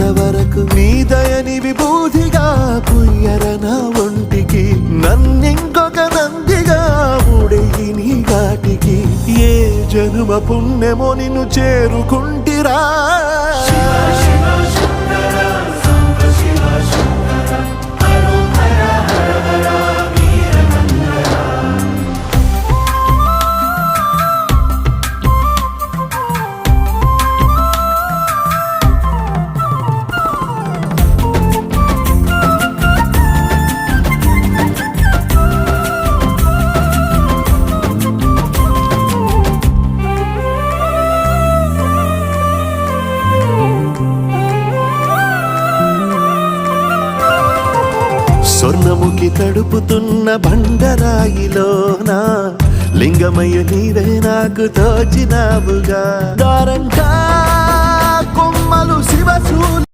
ఇంతవరకు నీ దయని విభూతిగా పుయ్యరన ఒంటికి నన్నింకొక నందిగా ఊడేయి నీ ఘాటికి ఏ జనుమ పుణ్యమో నిన్ను చేరుకుంటిరా స్వర్ణముఖి తడుపుతున్న బండరాయిలోన లింగమయ్య నీవే నాకు తోచినావుగా దారంగా కొమ్మలు శివశూల